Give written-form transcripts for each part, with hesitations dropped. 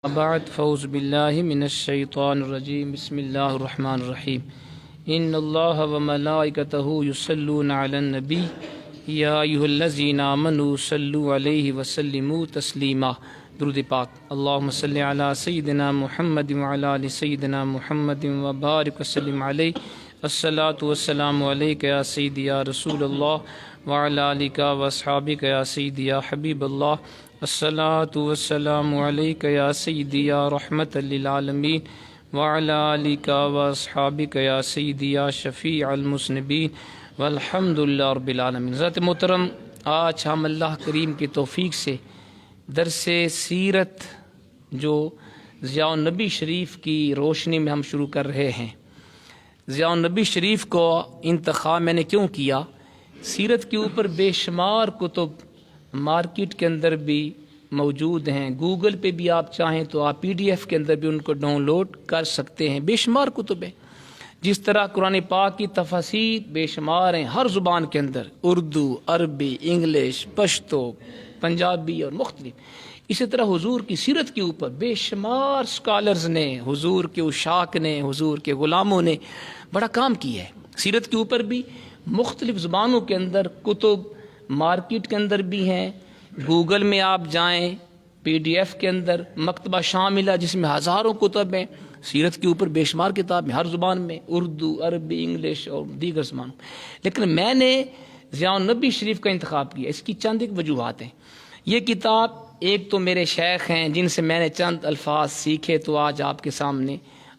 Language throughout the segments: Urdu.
بعد فاعوذ باللہ من الشیطان الرجیم بسم اللہ الرحمن الرحیم ان اللہ وملائکتہ یصلون علی النبی یا ایھا الذین آمنوا صلوا علیہ وسلموا تسلیما۔ درود پاک۔ اللہم صلی علی سیدنا محمد وعلی آل سیدنا محمد وبارک وسلم علیہ۔ الصلاۃ والسلام علیک یا سیدی یا رسول اللہ وعلی آلک واصحابک یا سیدی یا حبیب اللہ۔ الصلاۃ والسلام علیک یا سیدی یا رحمت للعالمین وعلی آلک واصحابک یا سیدی یا شفیع المذنبین والحمد للہ رب العالمین۔ حضرت محترم، آج ہم اللہ کریم کی توفیق سے درس سیرت جو ضیاء النبی شریف کی روشنی میں ہم شروع کر رہے ہیں۔ ضیاء النبی شریف کو انتخاب میں نے کیوں کیا؟ سیرت کے اوپر بے شمار کتب مارکیٹ کے اندر بھی موجود ہیں، گوگل پہ بھی آپ چاہیں تو آپ PDF کے اندر بھی ان کو ڈاؤن لوڈ کر سکتے ہیں۔ بے شمار کتب ہیں، جس طرح قرآن پاک کی تفاسیر بے شمار ہیں ہر زبان کے اندر، اردو، عربی، انگلش، پشتو، پنجابی اور مختلف۔ اسی طرح حضور کی سیرت کے اوپر بے شمار سکالرز نے، حضور کے عشاق نے، حضور کے غلاموں نے بڑا کام کیا ہے۔ سیرت کے اوپر بھی مختلف زبانوں کے اندر کتب مارکیٹ کے اندر بھی ہیں، گوگل میں آپ جائیں، PDF کے اندر مکتبہ شاملہ جس میں ہزاروں کتب ہیں، سیرت کے اوپر بے شمار کتاب ہیں ہر زبان میں، اردو، عربی، انگلش اور دیگر زبانوں میں۔ لیکن میں نے ضیاء النبی شریف کا انتخاب کیا۔ اس کی چند ایک وجوہات ہیں۔ یہ کتاب ایک تو میرے شیخ ہیں جن سے میں نے چند الفاظ سیکھے تو آج آپ کے سامنے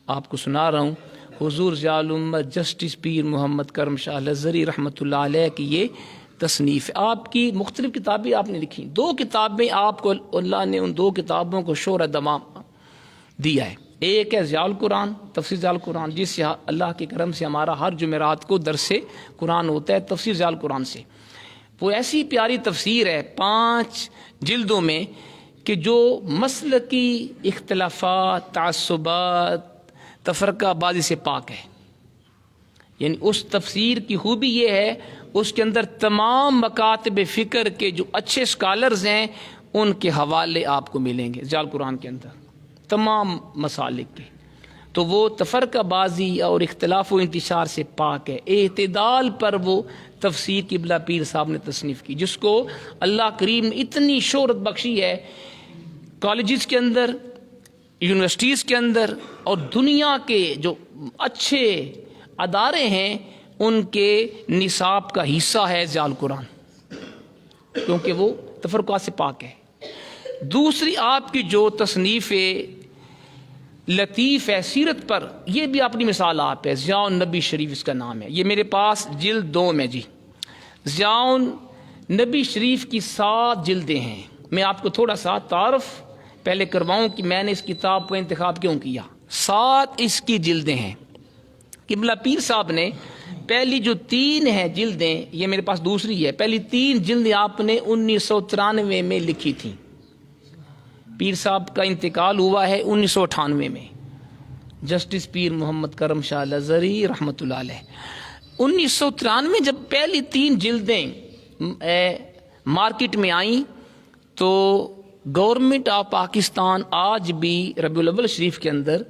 آپ کو سنا رہا ہوں۔ حضور ضیاء الامت جسٹس پیر محمد کرم شاہ الازہری رحمۃ اللہ علیہ کی یہ تصنیف ہے۔ آپ کی مختلف کتابیں آپ نے لکھی، 2 کتابیں آپ کو اللہ نے ان 2 کتابوں کو شور دمام دیا ہے۔ ایک ہے ضیاء القرآن، تفسیر ضیاء القرآن، جس سے اللہ کے کرم سے ہمارا ہر جمعرات کو درس قرآن ہوتا ہے تفسیر ضیاء القرآن سے۔ وہ ایسی پیاری تفسیر ہے 5 جلدوں میں کہ جو مسلکی اختلافات، تعصبات، تفرقہ بازی سے پاک ہے۔ یعنی اس تفسیر کی خوبی یہ ہے اس کے اندر تمام مکاتب فکر کے جو اچھے سکالرز ہیں ان کے حوالے آپ کو ملیں گے ضیاء القرآن کے اندر، تمام مسالک کے۔ تو وہ تفرقہ بازی اور اختلاف و انتشار سے پاک ہے۔ اعتدال پر وہ تفسیر قبلہ پیر صاحب نے تصنیف کی، جس کو اللہ کریم نے اتنی شہرت بخشی ہے کالجز کے اندر، یونیورسٹیز کے اندر، اور دنیا کے جو اچھے ادارے ہیں ان کے نصاب کا حصہ ہے ضیاء القرآن، کیونکہ وہ تفرقات سے پاک ہے۔ دوسری آپ کی جو تصنیف لطیف ہے سیرت پر، یہ بھی اپنی مثال آپ ہے، ضیاء النبی شریف اس کا نام ہے۔ یہ میرے پاس جلد 2 میں جی، ضیاء النبی شریف کی 7 جلدیں ہیں۔ میں آپ کو تھوڑا سا تعارف پہلے کرواؤں کہ میں نے اس کتاب کو انتخاب کیوں کیا۔ 7 اس کی جلدیں ہیں۔ قبلہ پیر صاحب نے پہلی جو 3 ہیں جلدیں، یہ میرے پاس دوسری ہے، پہلی 3 جلدیں آپ نے 1993 میں لکھی تھیں۔ پیر صاحب کا انتقال ہوا ہے 1998 میں، جسٹس پیر محمد کرم شاہ الازہری رحمۃ اللہ علیہ۔ 1993 جب پہلی 3 جلدیں مارکیٹ میں آئیں تو گورنمنٹ آف پاکستان آج بھی ربیع الاول شریف کے اندر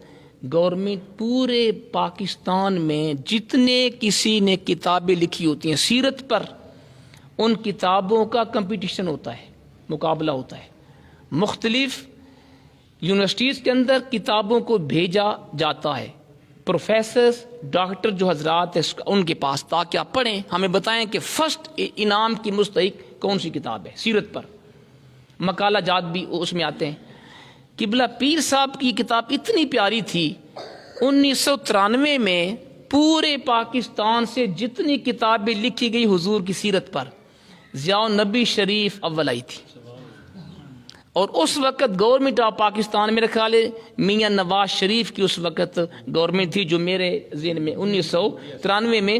گورنمنٹ پورے پاکستان میں جتنے کسی نے کتابیں لکھی ہوتی ہیں سیرت پر، ان کتابوں کا کمپٹیشن ہوتا ہے، مقابلہ ہوتا ہے۔ مختلف یونیورسٹیز کے اندر کتابوں کو بھیجا جاتا ہے، پروفیسرز، ڈاکٹر جو حضرات ہیں ان کے پاس، تاکہ آپ پڑھیں، ہمیں بتائیں کہ فرسٹ انعام کی مستحق کون سی کتاب ہے سیرت پر۔ مقالہ جات بھی اس میں آتے ہیں۔ قبلہ پیر صاحب کی کتاب اتنی پیاری تھی، 1993 میں پورے پاکستان سے جتنی کتابیں لکھی گئی حضور کی سیرت پر، ضیاء النبی شریف اول آئی تھی۔ اور اس وقت گورنمنٹ آف پاکستان، میرے خیال ہے میاں نواز شریف کی اس وقت گورنمنٹ تھی، جو میرے ذہن میں 1993 میں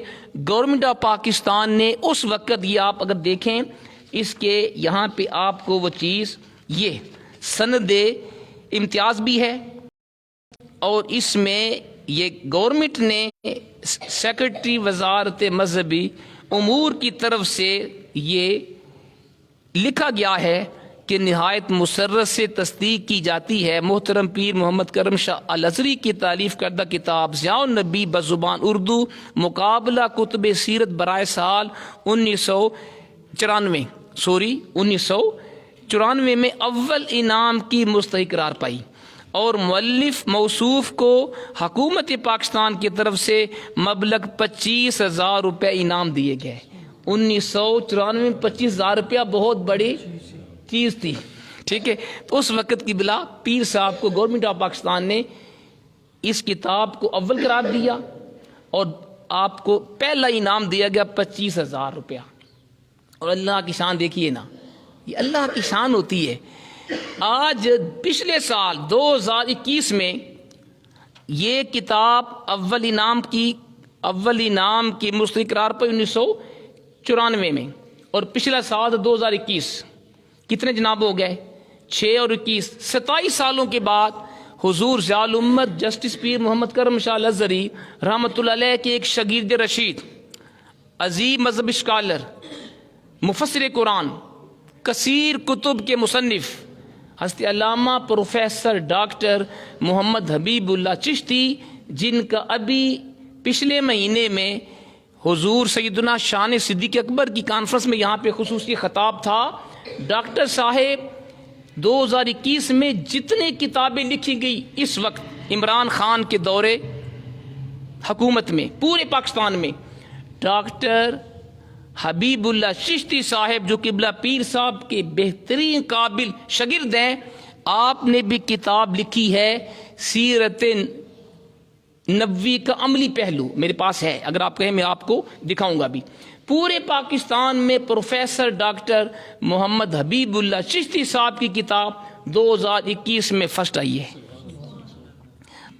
گورنمنٹ آف پاکستان نے اس وقت، یہ آپ اگر دیکھیں اس کے یہاں پہ آپ کو وہ چیز، یہ سند امتیاز بھی ہے، اور اس میں یہ گورنمنٹ نے سیکرٹری وزارت مذہبی امور کی طرف سے یہ لکھا گیا ہے کہ نہایت مسرت سے تصدیق کی جاتی ہے محترم پیر محمد کرم شاہ الازہری کی تالیف کردہ کتاب ضیاء النبی بزبان اردو مقابلہ کتب سیرت برائے سال 1994 میں اول انعام کی مستحق قرار پائی اور مؤلف موصوف کو حکومت پاکستان کی طرف سے مبلغ 25,000 روپے انعام دیے گئے۔ 1994 میں 25,000 روپیہ بہت بڑی چیز تھی، ٹھیک ہے۔ تو اس وقت کی بلا پیر صاحب کو گورنمنٹ آف پاکستان نے اس کتاب کو اول قرار دیا اور آپ کو پہلا انعام دیا گیا 25,000 روپیہ۔ اور اللہ کی شان دیکھیے نا، یہ اللہ کی شان ہوتی ہے۔ آج پچھلے سال 2021 میں یہ کتاب اول انعام کی مستحق قرار پائی 1994 میں، اور پچھلا سال 2021 کتنے جناب ہو گئے؟ 6 اور 21 27 سالوں کے بعد حضور ضیاء الامت جسٹس پیر محمد کرم شاہ الازہری رحمۃ اللہ علیہ کے ایک شاگرد رشید، عظیم مذہب اسکالر، مفسر قرآن، کثیر کتب کے مصنف حضرت علامہ پروفیسر ڈاکٹر محمد حبیب اللہ چشتی، جن کا ابھی پچھلے مہینے میں حضور سیدنا شان صدیق اکبر کی کانفرنس میں یہاں پہ خصوصی خطاب تھا۔ ڈاکٹر صاحب 2021 میں جتنے کتابیں لکھی گئی اس وقت عمران خان کے دورے حکومت میں پورے پاکستان میں، ڈاکٹر حبیب اللہ چشتی صاحب جو قبلہ پیر صاحب کے بہترین قابل شاگرد ہیں، آپ نے بھی کتاب لکھی ہے سیرت نبوی کا عملی پہلو، میرے پاس ہے، اگر آپ کہیں میں آپ کو دکھاؤں گا بھی۔ پورے پاکستان میں پروفیسر ڈاکٹر محمد حبیب اللہ چشتی صاحب کی کتاب 2021 میں فرسٹ آئی ہے،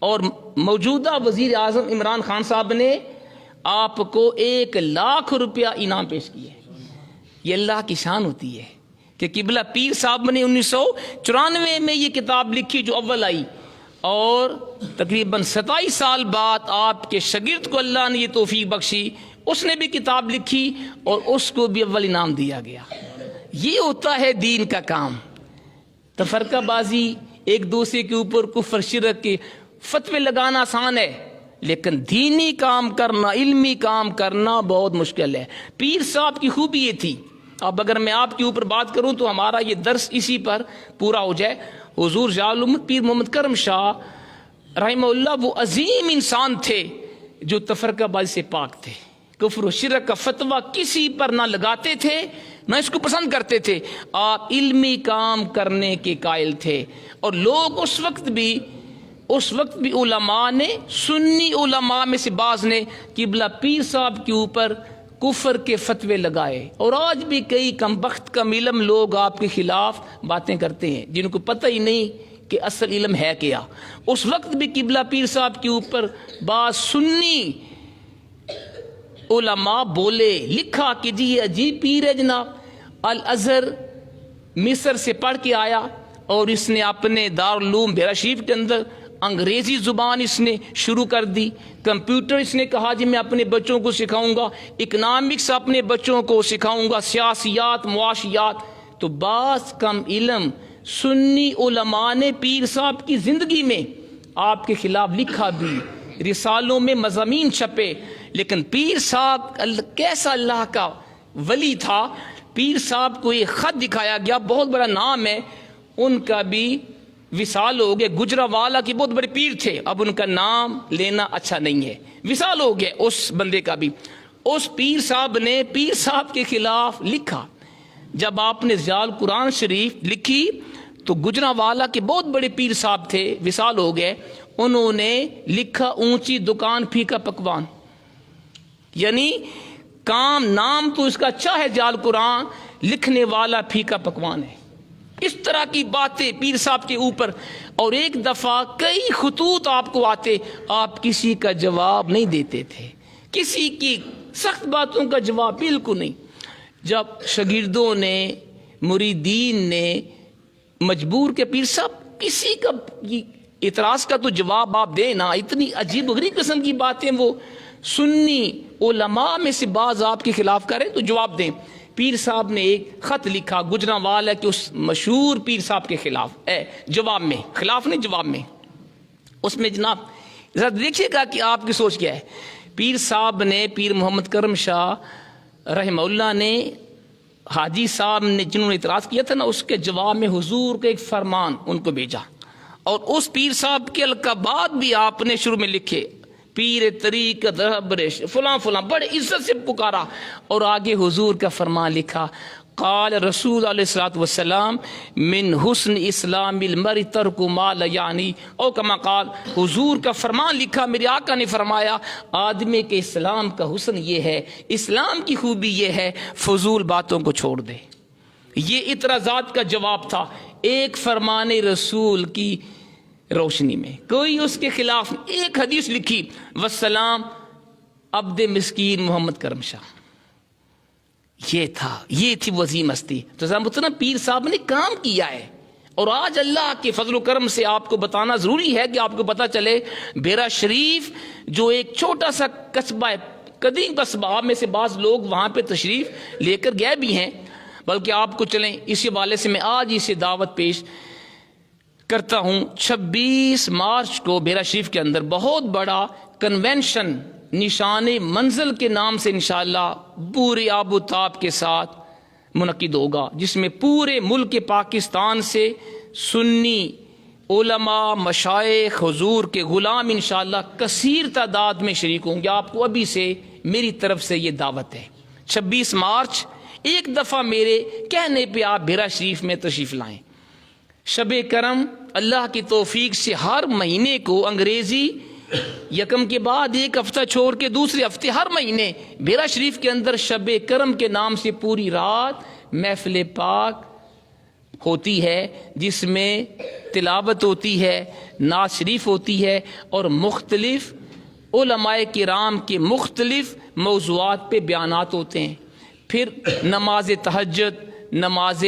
اور موجودہ وزیر اعظم عمران خان صاحب نے آپ کو 1,00,000 روپیہ انعام پیش کیا ہے۔ یہ اللہ کی شان ہوتی ہے کہ قبلہ پیر صاحب نے 1994 میں یہ کتاب لکھی جو اول آئی، اور تقریباً 27 سال بعد آپ کے شاگرد کو اللہ نے یہ توفیق بخشی، اس نے بھی کتاب لکھی اور اس کو بھی اول انعام دیا گیا۔ یہ ہوتا ہے دین کا کام۔ تفرقہ بازی، ایک دوسرے کے اوپر کفر شرک کے فتوے لگانا آسان ہے، لیکن دینی کام کرنا، علمی کام کرنا بہت مشکل ہے۔ پیر صاحب کی خوبی یہ تھی، اب اگر میں آپ کے اوپر بات کروں تو ہمارا یہ درس اسی پر پورا ہو جائے۔ حضور ضیاء الامت پیر محمد کرم شاہ رحمہ اللہ وہ عظیم انسان تھے جو تفرقہ بازی سے پاک تھے، کفر و شرک کا فتویٰ کسی پر نہ لگاتے تھے، نہ اس کو پسند کرتے تھے۔ آپ علمی کام کرنے کے قائل تھے، اور لوگ اس وقت بھی علماء نے، سنی علماء میں سے بعض نے قبلہ پیر صاحب کے اوپر کفر کے فتوے لگائے، اور آج بھی کئی کم بخت کم علم لوگ آپ کے خلاف باتیں کرتے ہیں جن کو پتہ ہی نہیں کہ اصل علم ہے کیا۔ اس وقت بھی قبلہ پیر صاحب کے اوپر بعض سنی علماء بولے، لکھا کہ جی یہ عجیب پیر ہے جناب، الازہر مصر سے پڑھ کے آیا، اور اس نے اپنے دارالعلوم بیرا شریف کے اندر انگریزی زبان اس نے شروع کر دی، کمپیوٹر اس نے کہا جی میں اپنے بچوں کو سکھاؤں گا، اکنامکس اپنے بچوں کو سکھاؤں گا، سیاسیات، معاشیات۔ تو بعض کم علم سنی علماء نے پیر صاحب کی زندگی میں آپ کے خلاف لکھا بھی، رسالوں میں مضامین چھپے، لیکن پیر صاحب کیسا اللہ کا ولی تھا۔ پیر صاحب کو یہ خط دکھایا گیا، بہت بڑا نام ہے ان کا بھی، وصال ہو گئے، گجرانوالہ کے بہت بڑے پیر تھے، اب ان کا نام لینا اچھا نہیں ہے، وصال ہو گئے اس بندے کا بھی۔ اس پیر صاحب نے پیر صاحب کے خلاف لکھا۔ جب آپ نے ضیاء القرآن شریف لکھی تو گجرانوالہ کے بہت بڑے پیر صاحب تھے، وصال ہو گئے، انہوں نے لکھا اونچی دکان پھیکا پکوان، یعنی کام نام تو اس کا اچھا ہے ضیاء القرآن، لکھنے والا پھیکا پکوان ہے۔ اس طرح کی باتیں پیر صاحب کے اوپر، اور ایک دفعہ کئی خطوط آپ کو آتے، آپ کسی کا جواب نہیں دیتے تھے، کسی کی سخت باتوں کا جواب بالکل نہیں۔ جب شاگردوں نے، مریدین نے مجبور کے پیر صاحب کسی کا اعتراض کا تو جواب آپ دیں نا، اتنی عجیب و غریب قسم کی باتیں وہ سنی علماء میں سے بعض آپ کے خلاف کریں تو جواب دیں۔ پیر صاحب نے ایک خط لکھا گجرانوال ہے کہ اس مشہور پیر صاحب کے خلاف جواب میں، خلاف نہیں جواب میں، اس میں جناب ذرا دیکھیے گا کہ آپ کی سوچ کیا ہے. پیر صاحب نے، پیر محمد کرم شاہ رحمہ اللہ نے، حاجی صاحب نے جنہوں نے اعتراض کیا تھا نا، اس کے جواب میں حضور کا ایک فرمان ان کو بھیجا، اور اس پیر صاحب کے القابات بھی آپ نے شروع میں لکھے، پیر طریقت رہبر فلاں فلاں، بڑے عزت سے پکارا، اور آگے حضور کا فرمان لکھا، قال رسول علیہ الصلوۃ والسلام من حسن اسلام المرء ترک ما لا یعنی، او کما قال، حضور کا فرمان لکھا، میرے آقا نے فرمایا آدمی کے اسلام کا حسن یہ ہے، اسلام کی خوبی یہ ہے فضول باتوں کو چھوڑ دے. یہ اعتراضات کا جواب تھا ایک فرمان رسول کی روشنی میں، کوئی اس کے خلاف. ایک حدیث لکھی والسلام عبد مسکین محمد کرم شاہ، یہ تھا، یہ تھی وزیم ہستی. تو ذرا پیر صاحب نے کام کیا ہے، اور آج اللہ کے فضل و کرم سے آپ کو بتانا ضروری ہے کہ آپ کو پتہ چلے بیرا شریف جو ایک چھوٹا سا قصبہ ہے، قدیم قصبہ، آپ میں سے بعض لوگ وہاں پہ تشریف لے کر گئے بھی ہیں، بلکہ آپ کو چلیں اسی حوالے سے میں آج اسے دعوت پیش کرتا ہوں. 26 مارچ کو بیرا شریف کے اندر بہت بڑا کنونشن نشان منزل کے نام سے انشاءاللہ پورے آب و تاب کے ساتھ منعقد ہوگا، جس میں پورے ملک پاکستان سے سنی علماء، مشائخ، حضور کے غلام انشاءاللہ کثیر تعداد میں شریک ہوں گے. آپ کو ابھی سے میری طرف سے یہ دعوت ہے. 26 مارچ ایک دفعہ میرے کہنے پہ آپ بیرا شریف میں تشریف لائیں. شب کرم اللہ کی توفیق سے ہر مہینے کو انگریزی یکم کے بعد ایک ہفتہ چھوڑ کے دوسرے ہفتے ہر مہینے بیرا شریف کے اندر شب کرم کے نام سے پوری رات محفل پاک ہوتی ہے، جس میں تلاوت ہوتی ہے، نعت شریف ہوتی ہے، اور مختلف علماء کرام کے مختلف موضوعات پہ بیانات ہوتے ہیں. پھر نماز تہجد، نماز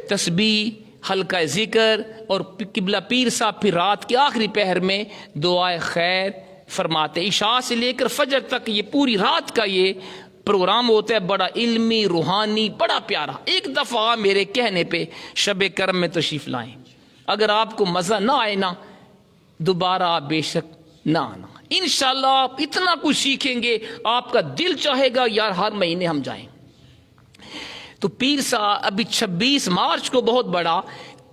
تسبیح، حلقہ ذکر، اور قبلہ پیر صاحب پھر رات کے آخری پہر میں دعائے خیر فرماتے. عشاء سے لے کر فجر تک یہ پوری رات کا یہ پروگرام ہوتا ہے، بڑا علمی، روحانی، بڑا پیارا. ایک دفعہ میرے کہنے پہ شب کرم میں تشریف لائیں. اگر آپ کو مزہ نہ آئے نا، دوبارہ آپ بے شک نہ آنا. انشاءاللہ آپ اتنا کچھ سیکھیں گے، آپ کا دل چاہے گا یار ہر مہینے ہم جائیں. تو پیر صاحب ابھی 26 مارچ کو بہت بڑا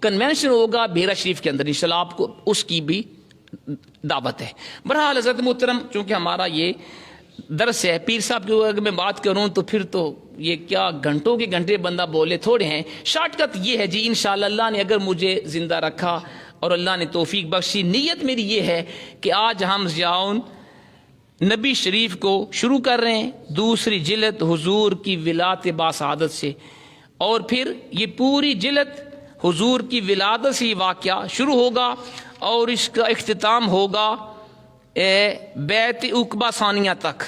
کنونشن ہوگا بیرا شریف کے اندر، انشاءاللہ آپ کو اس کی بھی دعوت ہے. بہرحال حضرت محترم، چونکہ ہمارا یہ درس ہے، پیر صاحب کی اگر میں بات کروں تو پھر تو یہ کیا گھنٹوں کے گھنٹے بندہ بولے تھوڑے ہیں. شارٹ کٹ یہ ہے جی، انشاءاللہ اللہ نے اگر مجھے زندہ رکھا اور اللہ نے توفیق بخشی، نیت میری یہ ہے کہ آج ہم ضیاء نبی شریف کو شروع کر رہے ہیں، دوسری جلد حضور کی ولادت باسعادت سے، اور پھر یہ پوری جلد حضور کی ولادت سے واقعہ شروع ہوگا، اور اس کا اختتام ہوگا بیعت عقبہ ثانیہ تک،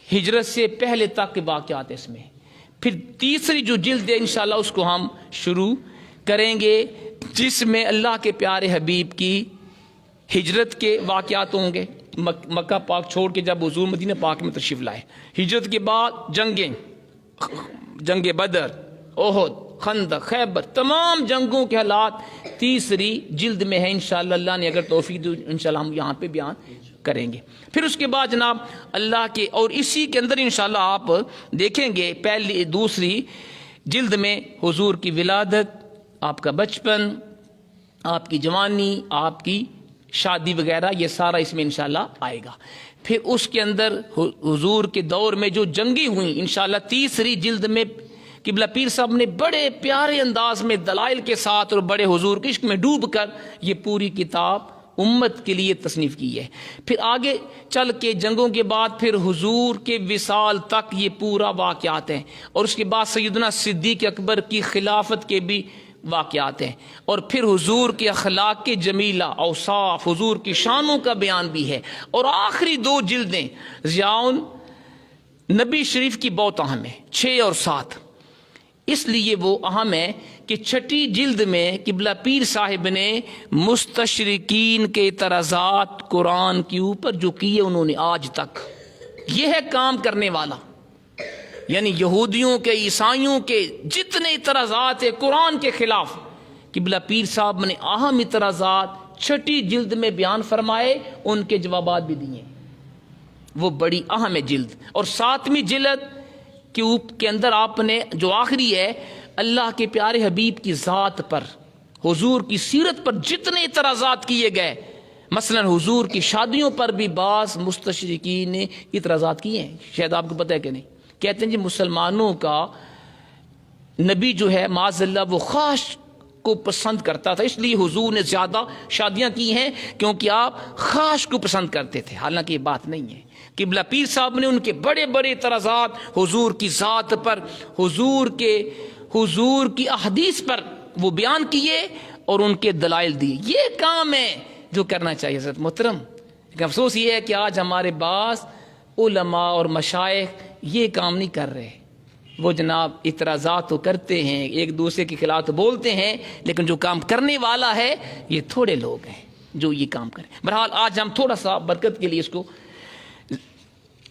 ہجرت سے پہلے تک کے واقعات اس میں. پھر تیسری جو جلد ہے انشاءاللہ اس کو ہم شروع کریں گے، جس میں اللہ کے پیارے حبیب کی ہجرت کے واقعات ہوں گے. مکہ پاک چھوڑ کے جب حضور مدینہ پاک میں تشریف لائے، ہجرت کے بعد جنگیں، جنگ بدر، احد، خندق، خیبر، تمام جنگوں کے حالات تیسری جلد میں ہے. انشاءاللہ اللہ نے اگر توفیق دی انشاءاللہ ہم یہاں پہ بیان کریں گے. پھر اس کے بعد جناب اللہ کے، اور اسی کے اندر انشاءاللہ آپ دیکھیں گے پہلی دوسری جلد میں حضور کی ولادت، آپ کا بچپن، آپ کی جوانی، آپ کی شادی وغیرہ، یہ سارا اس میں انشاءاللہ آئے گا. پھر اس کے اندر حضور کے دور میں جو جنگیں ہوئیں انشاءاللہ تیسری جلد میں قبلہ پیر صاحب نے بڑے پیارے انداز میں دلائل کے ساتھ اور بڑے حضور کے عشق میں ڈوب کر یہ پوری کتاب امت کے لیے تصنیف کی ہے. پھر آگے چل کے جنگوں کے بعد پھر حضور کے وصال تک یہ پورا واقعات ہیں، اور اس کے بعد سیدنا صدیق اکبر کی خلافت کے بھی واقعات ہیں، اور پھر حضور کے اخلاق کے جمیلہ، اوصاف، حضور کی شانوں کا بیان بھی ہے. اور آخری دو جلدیں ضیاء نبی شریف کی بہت اہم ہیں، 6 اور 7. اس لیے وہ اہم ہے کہ 6 جلد میں قبلہ پیر صاحب نے مستشرقین کے اعتراضات قرآن کے اوپر جو کیے انہوں نے آج تک، یہ ہے کام کرنے والا. یعنی یہودیوں کے عیسائیوں کے جتنے اعتراضات ہیں قرآن کے خلاف، قبلہ پیر صاحب نے اہم اعتراضات 6 جلد میں بیان فرمائے، ان کے جوابات بھی دیے، وہ بڑی اہم ہے جلد۔ اور 7ویں جلد کے اندر آپ نے جو آخری ہے، اللہ کے پیارے حبیب کی ذات پر، حضور کی سیرت پر جتنے اعتراضات کیے گئے، مثلا حضور کی شادیوں پر بھی بعض مستشرقین نے اعتراضات کیے ہیں، شاید آپ کو پتہ ہے کہ نہیں۔ کہتے ہیں جی مسلمانوں کا نبی جو ہے معاذ اللہ وہ خاص کو پسند کرتا تھا، اس لیے حضور نے زیادہ شادیاں کی ہیں کیونکہ آپ خاص کو پسند کرتے تھے، حالانکہ یہ بات نہیں ہے۔ قبلہ پیر صاحب نے ان کے بڑے بڑے اعتراضات حضور کی ذات پر، حضور کی احادیث پر وہ بیان کیے اور ان کے دلائل دیے۔ یہ کام ہے جو کرنا چاہیے حضرت محترم، لیکن افسوس یہ ہے کہ آج ہمارے بعض علماء اور مشائخ یہ کام نہیں کر رہے۔ وہ جناب اعتراضات تو کرتے ہیں، ایک دوسرے کے خلاف تو بولتے ہیں، لیکن جو کام کرنے والا ہے یہ تھوڑے لوگ ہیں جو یہ کام کریں۔ بہرحال آج ہم تھوڑا سا برکت کے لیے اس کو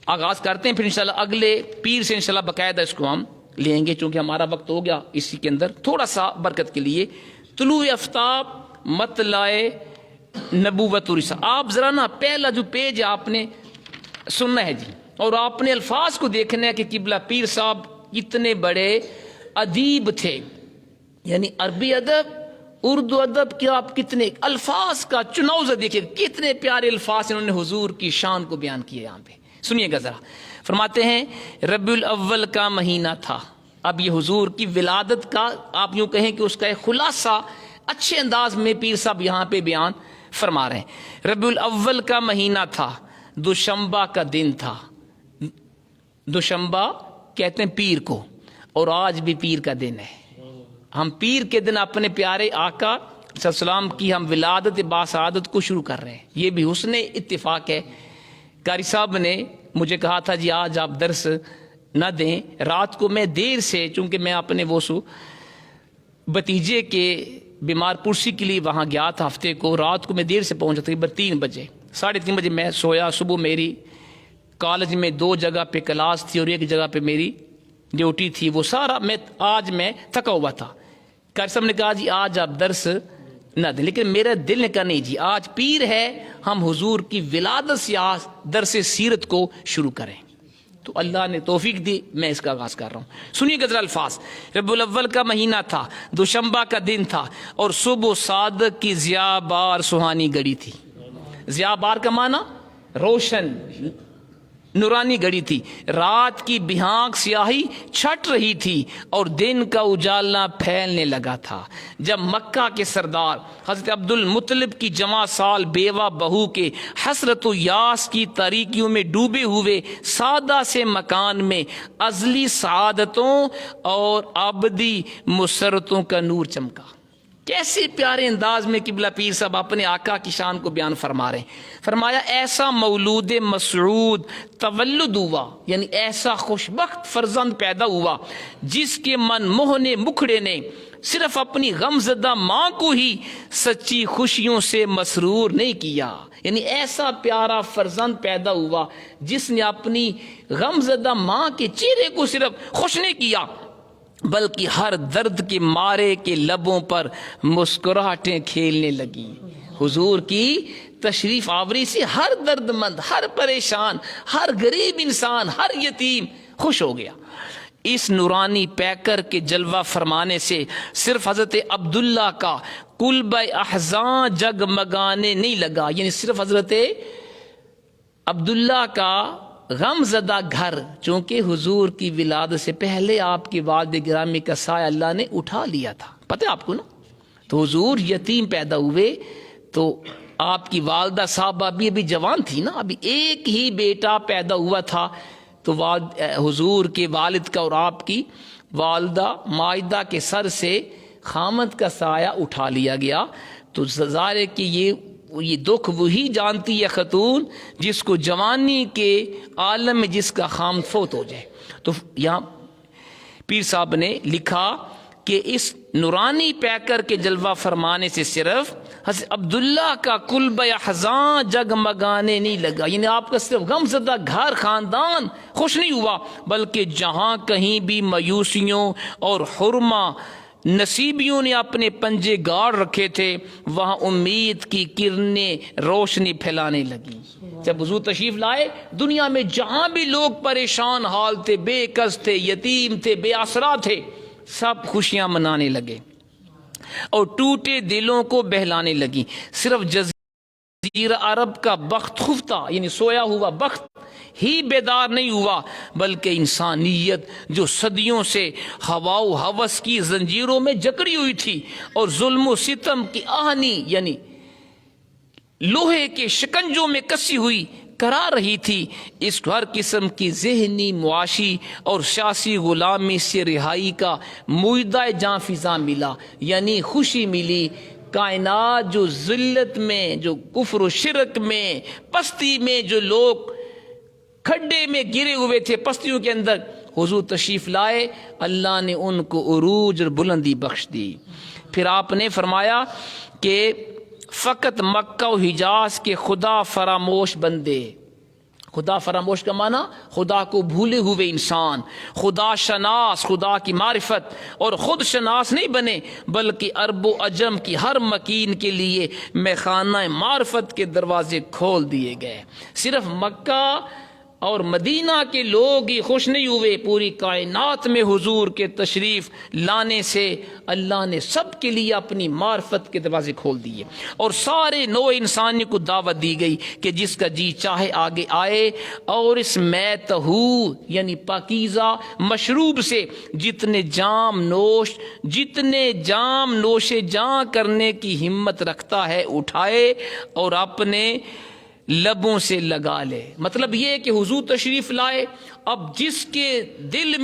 آغاز کرتے ہیں، پھر انشاءاللہ اگلے پیر سے انشاءاللہ باقاعدہ اس کو ہم لیں گے، چونکہ ہمارا وقت ہو گیا اسی کے اندر۔ تھوڑا سا برکت کے لیے طلوع آفتاب مطلع نبوت و رسالت، آپ ذرا نا پہلا جو پیج آپ نے سننا ہے جی، اور آپ نے الفاظ کو دیکھنا ہے کہ قبلہ پیر صاحب اتنے بڑے ادیب تھے، یعنی عربی ادب اردو ادب کے آپ کتنے الفاظ کا چناؤ دیکھیں، کتنے پیارے الفاظ انہوں نے حضور کی شان کو بیان کیے۔ یہاں پہ سنیے گا ذرا، فرماتے ہیں ربیع الاول کا مہینہ تھا۔ اب یہ حضور کی ولادت کا آپ یوں کہیں کہ اس کا ایک خلاصہ اچھے انداز میں پیر صاحب یہاں پہ بیان فرما رہے ہیں۔ ربیع الاول کا مہینہ تھا، دوشنبہ کا دن تھا۔ دوشنبہ کہتے ہیں پیر کو، اور آج بھی پیر کا دن ہے۔ ہم پیر کے دن اپنے پیارے آقا صلی اللہ علیہ وسلم کی ہم ولادت باسعادت کو شروع کر رہے ہیں، یہ بھی حسن اتفاق ہے۔ قاری صاحب نے مجھے کہا تھا جی آج آپ درس نہ دیں، رات کو میں دیر سے، چونکہ میں اپنے بھتیجے کے بیمار پرسی کے لیے وہاں گیا تھا ہفتے کو، رات کو میں دیر سے پہنچا، تقریباً 3 بجے، 3:30 بجے میں سویا۔ صبح میری کالج میں 2 جگہ پہ کلاس تھی اور 1 جگہ پہ میری ڈیوٹی تھی، وہ سارا آج میں تھکا ہوا تھا۔ قاری صاحب نے کہا جی آج آپ درس نہ دیں، لیکن میرا دل نے کہا نہیں جی آج پیر ہے، ہم حضور کی ولادت سے آج درس سیرت کو شروع کریں۔ تو اللہ نے توفیق دی، میں اس کا آغاز کر رہا ہوں۔ سنیے گا ذرا الفاظ۔ ربیع الاول کا مہینہ تھا، دوشنبہ کا دن تھا، اور صبح صادق کی ضیاء بار سہانی گڑی تھی۔ ضیاء بار کا معنی روشن نورانی گڑی تھی، رات کی بھیانک سیاہی چھٹ رہی تھی اور دن کا اجالنا پھیلنے لگا تھا، جب مکہ کے سردار حضرت عبد المطلب کی جمع سال بیوہ بہو کے حسرت و یاس کی تاریکیوں میں ڈوبے ہوئے سادہ سے مکان میں ازلی سعادتوں اور ابدی مسرتوں کا نور چمکا۔ کیسے پیارے انداز میں قبلہ پیر صاحب اپنے آقا کی شان کو بیان فرما رہے ہیں۔ فرمایا ایسا مولود مسعود تولد ہوا، یعنی ایسا خوشبخت فرزند پیدا ہوا جس کے من موہنے مکھڑے نے صرف اپنی غمزدہ ماں کو ہی سچی خوشیوں سے مسرور نہیں کیا، یعنی ایسا پیارا فرزند پیدا ہوا جس نے اپنی غمزدہ ماں کے چہرے کو صرف خوش نہیں کیا بلکہ ہر درد کے مارے کے لبوں پر مسکراہٹیں کھیلنے لگی۔ حضور کی تشریف آوری سے ہر درد مند، ہر پریشان، ہر غریب انسان، ہر یتیم خوش ہو گیا۔ اس نورانی پیکر کے جلوہ فرمانے سے صرف حضرت عبداللہ کا قلب احزاں جگمگانے نہیں لگا، یعنی صرف حضرت عبداللہ کا غم زدہ گھر، چونکہ حضور کی ولادت سے پہلے آپ کی والد گرامی کا سایہ اللہ نے اٹھا لیا تھا، پتہ ہے آپ کو نا۔ تو حضور یتیم پیدا ہوئے تو آپ کی والدہ صاحبہ بھی ابھی جوان تھی نا، ابھی ایک ہی بیٹا پیدا ہوا تھا، تو حضور کے والد کا اور آپ کی والدہ مائدہ کے سر سے خامد کا سایہ اٹھا لیا گیا۔ تو ظاہر ہے کہ یہ دکھ وہی جانتی ہے خاتون جس کو جوانی کے عالم میں جس کا خامد فوت ہو جائے۔ تو یہاں پیر صاحب نے لکھا کہ اس نورانی پیکر کے جلوہ فرمانے سے صرف حضرت عبداللہ کا کلبہ احزان جگمگانے نہیں لگا، یعنی آپ کا صرف غم زدہ گھر خاندان خوش نہیں ہوا، بلکہ جہاں کہیں بھی مایوسیوں اور حرمہ نصیبیوں نے اپنے پنجے گاڑ رکھے تھے وہاں امید کی کرنیں روشنی پھیلانے لگیں۔ جب حضور تشریف لائے، دنیا میں جہاں بھی لوگ پریشان حال تھے، بے کس تھے، یتیم تھے، بے آسرا تھے، سب خوشیاں منانے لگے اور ٹوٹے دلوں کو بہلانے لگیں۔ صرف جزیرہ عرب کا بخت خفتہ یعنی سویا ہوا بخت ہی بیدار نہیں ہوا، بلکہ انسانیت جو صدیوں سے ہوا و ہوس کی زنجیروں میں جکڑی ہوئی تھی اور ظلم و ستم کی آہنی یعنی لوہے کے شکنجوں میں کسی ہوئی کرا رہی تھی، اس کو ہر قسم کی ذہنی، معاشی اور سیاسی غلامی سے رہائی کا معاہدہ جاں فضا ملا، یعنی خوشی ملی۔ کائنات جو ذلت میں، جو کفر و شرک میں، پستی میں جو لوگ کھڈے میں گرے ہوئے تھے، پستیوں کے اندر، حضور تشریف لائے، اللہ نے ان کو عروج اور بلندی بخش دی۔ پھر آپ نے فرمایا کہ فقط مکہ و حجاز کے خدا فراموش بندے، خدا فراموش کا معنی خدا کو بھولے ہوئے انسان، خدا شناس، خدا کی معرفت اور خود شناس نہیں بنے، بلکہ عرب و عجم کی ہر مکین کے لیے میخانہ معرفت کے دروازے کھول دیے گئے۔ صرف مکہ اور مدینہ کے لوگ ہی خوش نہیں ہوئے، پوری کائنات میں حضور کے تشریف لانے سے اللہ نے سب کے لیے اپنی معرفت کے دروازے کھول دیے، اور سارے نوع انسانی کو دعوت دی گئی کہ جس کا جی چاہے آگے آئے اور اس میتہو یعنی پاکیزہ مشروب سے جتنے جام نوش جاں کرنے کی ہمت رکھتا ہے اٹھائے اور اپنے لبوں سے لگا لے۔ مطلب یہ کہ حضور تشریف لائے، اب جس کے دل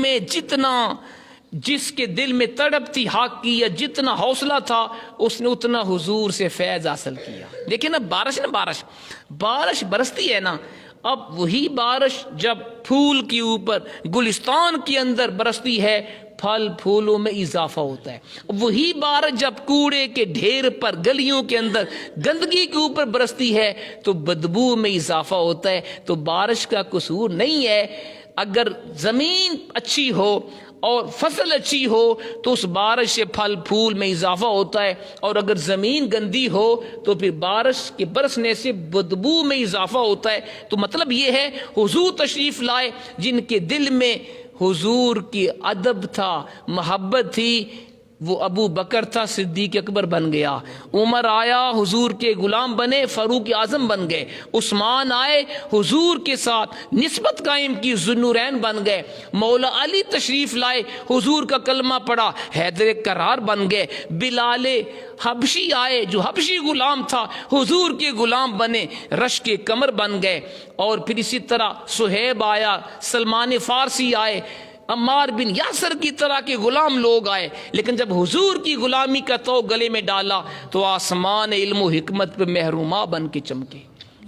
میں تڑپ تھی حق کی یا جتنا حوصلہ تھا، اس نے اتنا حضور سے فیض حاصل کیا۔ دیکھیں نا بارش برستی ہے نا، اب وہی بارش جب پھول کے اوپر گلستان کے اندر برستی ہے، پھل پھولوں میں اضافہ ہوتا ہے۔ وہی بارش جب کوڑے کے ڈھیر پر گلیوں کے اندر گندگی کے اوپر برستی ہے تو بدبو میں اضافہ ہوتا ہے۔ تو بارش کا قصور نہیں ہے، اگر زمین اچھی ہو اور فصل اچھی ہو تو اس بارش سے پھل پھول میں اضافہ ہوتا ہے، اور اگر زمین گندی ہو تو پھر بارش کے برسنے سے بدبو میں اضافہ ہوتا ہے۔ تو مطلب یہ ہے حضور تشریف لائے، جن کے دل میں حضور کی ادب تھا، محبت تھی، وہ ابو بکر تھا، صدیق اکبر بن گیا، عمر آیا حضور کے غلام بنے، فاروق اعظم بن گئے، عثمان آئے حضور کے ساتھ نسبت قائم کی، ذوالنورین بن گئے، مولا علی تشریف لائے، حضور کا کلمہ پڑھا، حیدر کرار بن گئے، بلال حبشی آئے جو حبشی غلام تھا، حضور کے غلام بنے، رش کے کمر بن گئے، اور پھر اسی طرح صہیب آیا، سلمان فارسی آئے، عمار بن یاسر کی طرح کے غلام لوگ آئے، لیکن جب حضور کی غلامی کا تو گلے میں ڈالا تو آسمان علم و حکمت پہ محروما بن کے چمکے۔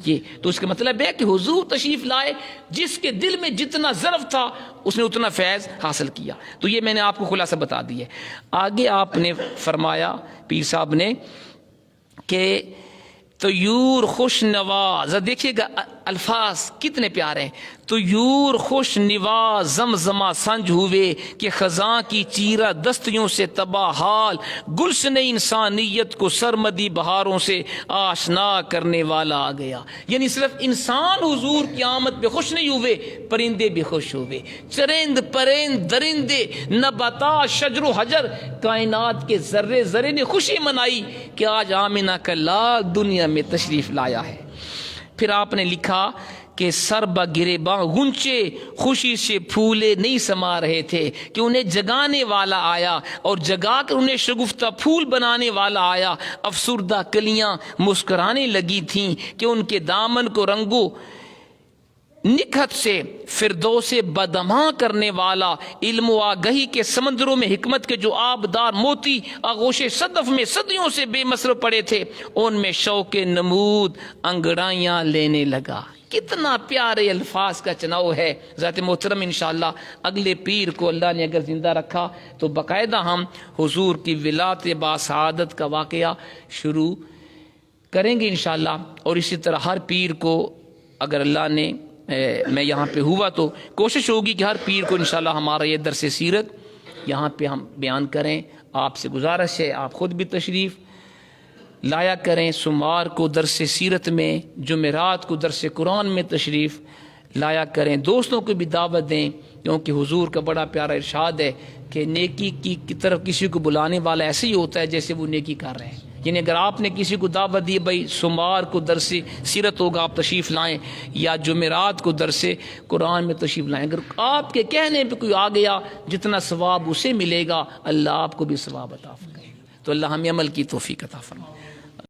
یہ تو اس کا مطلب ہے کہ حضور تشریف لائے، جس کے دل میں جتنا ظرف تھا اس نے اتنا فیض حاصل کیا۔ تو یہ میں نے آپ کو خلاصہ بتا دی ہے۔ آگے آپ نے فرمایا پیر صاحب نے کہ طیور خوش نواز، دیکھیے گا الفاظ کتنے پیارے ہیں، طیور خوش نواز زمزمہ سنج ہوئے کہ خزاں کی چیرہ دستیوں سے تباہ حال، گلشن انسانیت کو سرمدی بہاروں سے آشنا کرنے والا آ گیا۔ یعنی صرف انسان حضور کی آمد پہ خوش نہیں ہوئے، پرندے بھی خوش ہوئے، چرند پرند درندے نباتات شجر و حجر، کائنات کے ذرے ذرے نے خوشی منائی کہ آج آمنہ کا لال دنیا میں تشریف لایا ہے۔ پھر آپ نے لکھا کہ سر بگریباں غنچے خوشی سے پھولے نہیں سما رہے تھے کہ انہیں جگانے والا آیا، اور جگا کر انہیں شگفتہ پھول بنانے والا آیا۔ افسردہ کلیاں مسکرانے لگی تھیں کہ ان کے دامن کو رنگو نکھت سے فردوس بدماں کرنے والا، علم و آگہی کے سمندروں میں حکمت کے جو آبدار موتی آغوش صدف میں صدیوں سے بے مصرف پڑے تھے، ان میں شوق نمود انگڑائیاں لینے لگا۔ کتنا پیارے الفاظ کا چناؤ ہے۔ ذات محترم انشاءاللہ اگلے پیر کو اللہ نے اگر زندہ رکھا تو باقاعدہ ہم حضور کی ولادت با سعادت کا واقعہ شروع کریں گے انشاءاللہ. اور اسی طرح ہر پیر کو اگر اللہ نے میں یہاں پہ ہوا تو کوشش ہوگی کہ ہر پیر کو انشاءاللہ ہمارا یہ درس سیرت یہاں پہ ہم بیان کریں. آپ سے گزارش ہے آپ خود بھی تشریف لایا کریں. سوموار کو درس سیرت میں، جمعرات کو درس قرآن میں تشریف لایا کریں. دوستوں کو بھی دعوت دیں، کیونکہ حضور کا بڑا پیارا ارشاد ہے کہ نیکی کی طرف کسی کو بلانے والا ایسے ہی ہوتا ہے جیسے وہ نیکی کر رہے ہیں. یعنی اگر آپ نے کسی کو دعوت دی بھائی سوموار کو درس سیرت ہوگا آپ تشریف لائیں، یا جمعرات کو درس قرآن میں تشریف لائیں، اگر آپ کے کہنے پہ کوئی آ گیا جتنا ثواب اسے ملے گا اللہ آپ کو بھی ثواب عطا فرمائے. تو اللہ ہمیں عمل کی توفیق عطا فرمائے.